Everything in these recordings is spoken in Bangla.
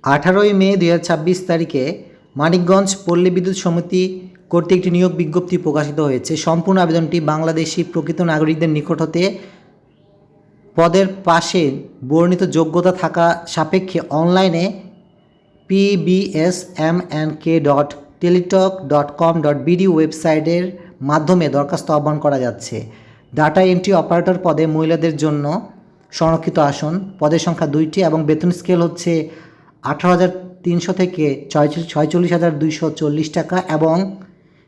18 মে 2026 তারিখে মানিকগঞ্জ পল্লী বিদ্যুৎ সমিতি কর্তৃক একটি নিয়োগ বিজ্ঞপ্তি প্রকাশিত হয়েছে। সম্পূর্ণ আবেদনটি বাংলাদেশি প্রকৃত নাগরিকদের নিকট হতে পদের পাশে বর্ণিত যোগ্যতা থাকা সাপেক্ষে অনলাইনে pbsmnk.teletalk.com.bd ওয়েবসাইটের মাধ্যমে দরখাস্ত আহ্বান করা যাচ্ছে। ডাটা এন্ট্রি অপারেটর পদে মহিলাদের জন্য সংরক্ষিত আসন, পদের সংখ্যা 2টি এবং বেতন স্কেল হচ্ছে 18,300 থেকে 46,240 টাকা এবং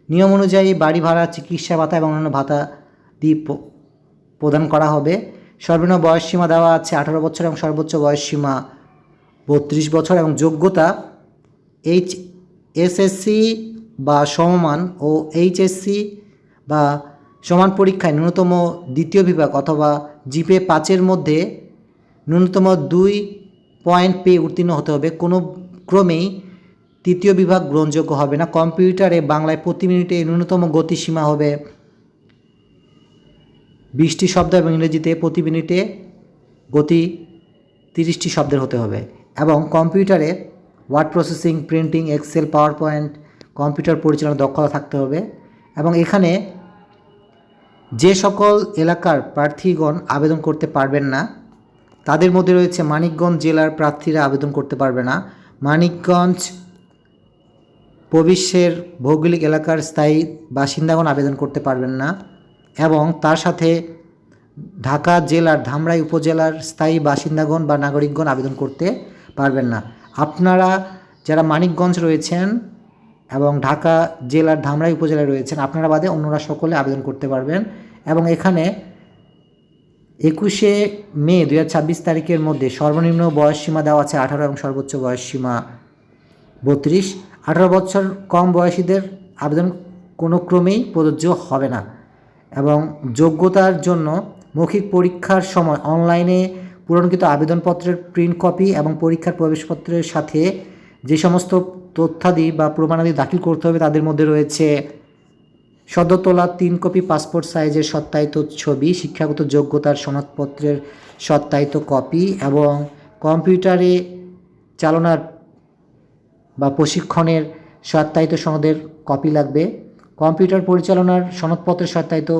নিয়ম অনুযায়ী বাড়ি ভাড়া, চিকিৎসা ভাতা এবং অন্যান্য ভাতা দিয়ে প্রদান করা হবে। সর্বনিম্ন বয়সসীমা দেওয়া আছে 18 বছর এবং সর্বোচ্চ বয়সসীমা 32 বছর এবং যোগ্যতা HSSC বা সমমান ও HSC বা সমান পরীক্ষায় ন্যূনতম দ্বিতীয় বিভাগ অথবা জিপে 5-এর মধ্যে ন্যূনতম 2 পয়েন্ট পেয়ে উত্তীর্ণ হতে হবে। কোনো ক্রমেই তৃতীয় বিভাগ গ্রহণযোগ্য হবে না। কম্পিউটারে বাংলায় প্রতি মিনিটে ন্যূনতম গতিসীমা হবে 20টি শব্দ এবং ইংরেজিতে প্রতি মিনিটে গতি 30টি শব্দের হতে হবে এবং কম্পিউটারে word processing, printing, Excel, PowerPoint computer পরিচালনার দক্ষতা থাকতে হবে এবং এখানে যে সকল এলাকার প্রার্থীগণ আবেদন করতে পারবেন না তাদের মধ্যে রয়েছে মানিকগঞ্জ জেলার প্রার্থীরা আবেদন করতে পারবে না, মানিকগঞ্জ প্রবিশ্যের ভৌগোলিক এলাকার স্থায়ী বাসিন্দাগণ আবেদন করতে পারবেন না এবং তার সাথে ঢাকা জেলার ধামরাই উপজেলার স্থায়ী বাসিন্দাগণ বা নাগরিকগণ আবেদন করতে পারবেন না। আপনারা যারা মানিকগঞ্জ রয়েছেন এবং ঢাকা জেলার ধামরাই উপজেলায় রয়েছেন আপনারা বাদে অন্যরা সকলে আবেদন করতে পারবেন এবং এখানে 21 মে 2026 তারিখের মধ্যে সর্বনিম্ন বয়সসীমা দেওয়া আছে 18 এবং সর্বোচ্চ বয়সসীমা 32। 18 বছর কম বয়সীদের আবেদন কোনো ক্রমেই প্রযোজ্য হবে না এবং যোগ্যতার জন্য মৌখিক পরীক্ষার সময় অনলাইনে পূরণকৃত আবেদনপত্রের প্রিন্ট কপি এবং পরীক্ষার প্রবেশপত্রের সাথে যে সমস্ত তথ্যাদি বা প্রমাণাদি দাখিল করতে হবে তাদের মধ্যে রয়েছে সদ্য তোলা 3 কপি পাসপোর্ট সাইজের সত্যায়িত ছবি, শিক্ষাগত যোগ্যতার সনদপত্রের সত্যায়িত কপি এবং কম্পিউটারে চালনার বা প্রশিক্ষণের সত্যায়িত সনদের কপি লাগবে, কম্পিউটার পরিচালনার সনদপত্রের সত্যায়িত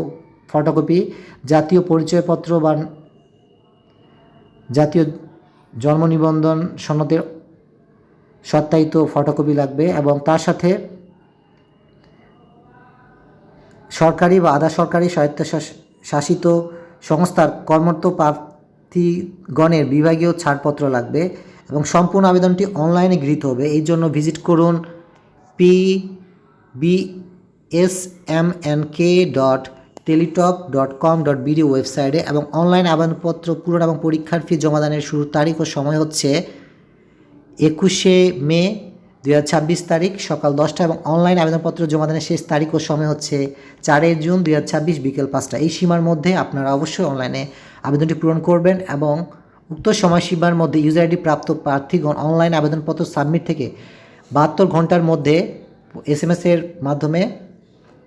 ফটোকপি, জাতীয় পরিচয়পত্র বা জাতীয় জন্ম নিবন্ধন সনদের সত্যায়িত ফটোকপি লাগবে এবং তার সাথে সরকারি বা আধা সরকারি স্বায়ত্তশাসিত সংস্থার কর্মরত প্রার্থীগণের বিভাগীয় ছাড়পত্র লাগবে এবং সম্পূর্ণ আবেদনটি অনলাইনে গৃহীত হবে। এই জন্য ভিজিট করুন pbsmnk.teletalk.com.bd ওয়েবসাইটে এবং অনলাইন আবেদনপত্র পূরণ এবং পরীক্ষার ফি জমাদানের শুরুর তারিখ ও সময় হচ্ছে 21 মে 2026 তারিখ সকাল 10টা এবং অনলাইন আবেদনপত্র জমাদানের শেষ তারিখ ও সময় হচ্ছে 4 জুন 2026 বিকেল 5টা। এই সীমার মধ্যে আপনারা অবশ্যই অনলাইনে আবেদনটি পূরণ করবেন এবং উক্ত সময়সীমার মধ্যে ইউজার আইডি প্রাপ্ত প্রার্থীগণ অনলাইন আবেদনপত্র সাবমিট থেকে 72 ঘন্টার মধ্যে SMS-এর মাধ্যমে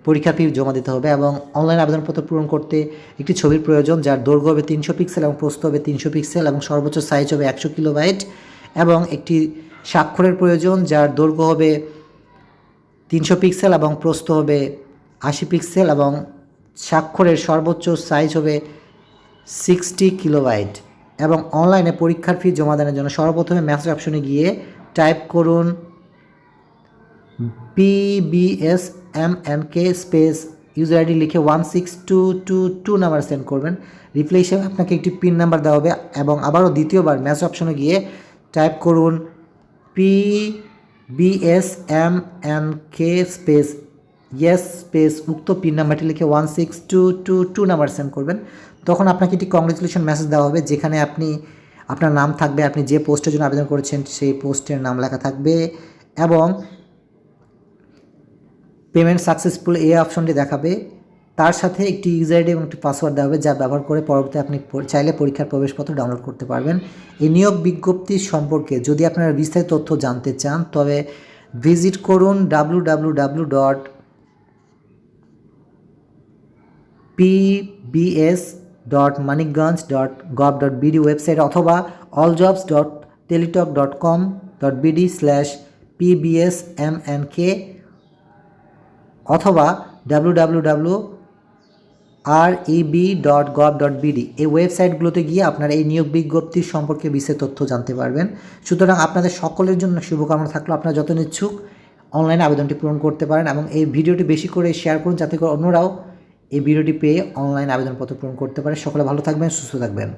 পরীক্ষার ফি জমা দিতে হবে এবং অনলাইন আবেদনপত্র পূরণ করতে একটি ছবির প্রয়োজন যার দৈর্ঘ্য হবে 300 পিক্সেল এবং প্রস্থ হবে 300 পিক্সেল এবং সর্বোচ্চ সাইজ হবে 100 কিলোবাইট এবং একটি স্বাক্ষরের প্রয়োজন যার দৈর্ঘ্য হবে 300 পিক্সেল এবং প্রস্থ হবে 80 পিক্সেল এবং স্বাক্ষরের সর্বোচ্চ সাইজ হবে 60 কিলোবাইট এবং অনলাইনে পরীক্ষার ফি জমাদানের জন্য সর্বপ্রথমে মেসেজ অপশনে গিয়ে টাইপ করুন pbsmnk স্পেস ইউজার আইডি লিখে 16222 নাম্বার সেন্ড করবেন। রিপ্লাই হিসেবে আপনাকে একটি পিন নাম্বার দেওয়া হবে এবং আবারও দ্বিতীয়বার মেসেজ অপশনে গিয়ে টাইপ করুন pbsmnk স্পেস ইয়েস স্পেস উক্ত পিন নাম্বারটি লিখে 16222 নাম্বার সেন্ড করবেন। তখন আপনাকে একটি কংগ্রেচুলেশন মেসেজ দেওয়া হবে যেখানে আপনার নাম থাকবে, আপনি যে পোস্টের জন্য আবেদন করেছেন সেই পোস্টের নাম লেখা থাকবে এবং পেমেন্ট সাকসেসফুল এই অপশনটি দেখাবে। তার সাথে একটি ইউজার আইডি এবং একটি পাসওয়ার্ড দেওয়া হবে যা ব্যবহার করে পরবর্তী আপনি চাইলে পরীক্ষার প্রবেশপত্র ডাউনলোড করতে পারবেন। এই নিয়োগ বিজ্ঞপ্তি সম্পর্কে যদি আপনারা বিস্তারিত তথ্য জানতে চান তবে ভিজিট করুন www.pbs.manikganj.gov.bd ওয়েবসাইট অথবা alljobs.teletalk.com www.reb.bd/pbsmnk অথবা www.reb.gov.bd এই ওয়েবসাইটগুলোতে গিয়ে আপনারা এই নিয়োগ বিজ্ঞপ্তির সম্পর্কে বিস্তারিত তথ্য জানতে পারবেন। সুতরাং আপনাদের সকলের জন্য শুভকামনা থাকলো, আপনারা যত ইচ্ছুক অনলাইনে আবেদনটি পূরণ করতে পারেন এবং এই ভিডিওটি বেশি করে শেয়ার করুন যাতে করে অন্যরাও এই ভিডিওটি পেয়ে অনলাইন আবেদনপত্র পূরণ করতে পারে। সকলে ভালো থাকবেন, সুস্থ থাকবেন।